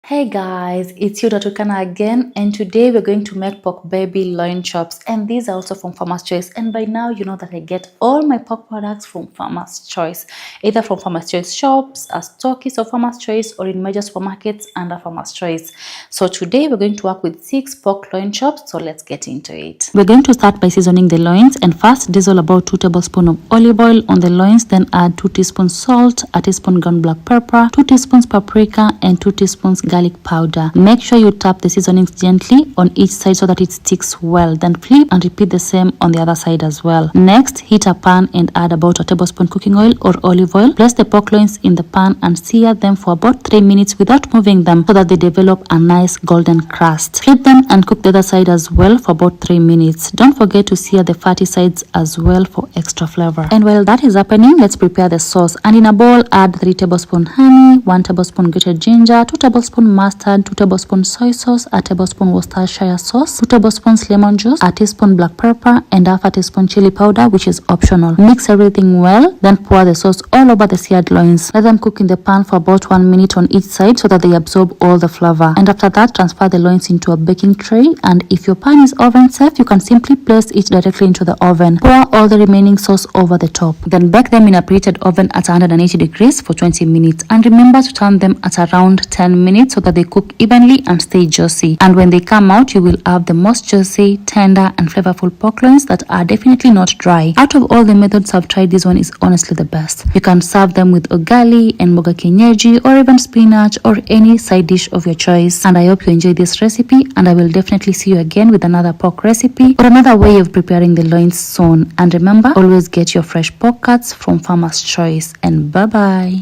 Hey guys, it's you Datukana again, and today we're going to make pork baby loin chops, and these are also from Farmer's Choice. And by now you know that I get all my pork products from Farmer's Choice, either from Farmer's Choice shops, as stockists of Farmer's Choice, or in major supermarkets under Farmer's Choice. So today we're going to work with 6 pork loin chops, so let's get into it. We're going to start by seasoning the loins, and first drizzle about 2 tablespoons of olive oil on the loins, then add 2 teaspoons salt, a teaspoon ground black pepper, 2 teaspoons paprika, and 2 teaspoons garlic powder. Make sure you tap the seasonings gently on each side so that it sticks well. Then flip and repeat the same on the other side as well. Next, heat a pan and add about a tablespoon cooking oil or olive oil. Place the pork loins in the pan and sear them for about 3 minutes without moving them so that they develop a nice golden crust. Flip them and cook the other side as well for about 3 minutes. Don't forget to sear the fatty sides as well for extra flavor. And while that is happening, let's prepare the sauce. And in a bowl, add 3 tablespoons honey, 1 tablespoon grated ginger, 2 tablespoons mustard, 2 tablespoons soy sauce, a tablespoon Worcestershire sauce, 2 tablespoons lemon juice, a teaspoon black pepper, and half a teaspoon chili powder, which is optional. Mix everything well, then pour the sauce all over the seared loins. Let them cook in the pan for about 1 minute on each side so that they absorb all the flavor. And after that, transfer the loins into a baking tray, and if your pan is oven safe, you can simply place it directly into the oven. Pour all the remaining sauce over the top. Then bake them in a preheated oven at 180 degrees for 20 minutes. And remember to turn them at around 10 minutes so that they cook evenly and stay juicy. And when they come out, you will have the most juicy, tender, and flavorful pork loins that are definitely not dry. Out of all the methods I've tried, this one is honestly the best. You can serve them with ugali and mboga kienyeji, or even spinach, or any side dish of your choice. And I hope you enjoy this recipe, and I will definitely see you again with another pork recipe or another way of preparing the loins soon. And remember, always get your fresh pork cuts from Farmer's Choice. And bye bye.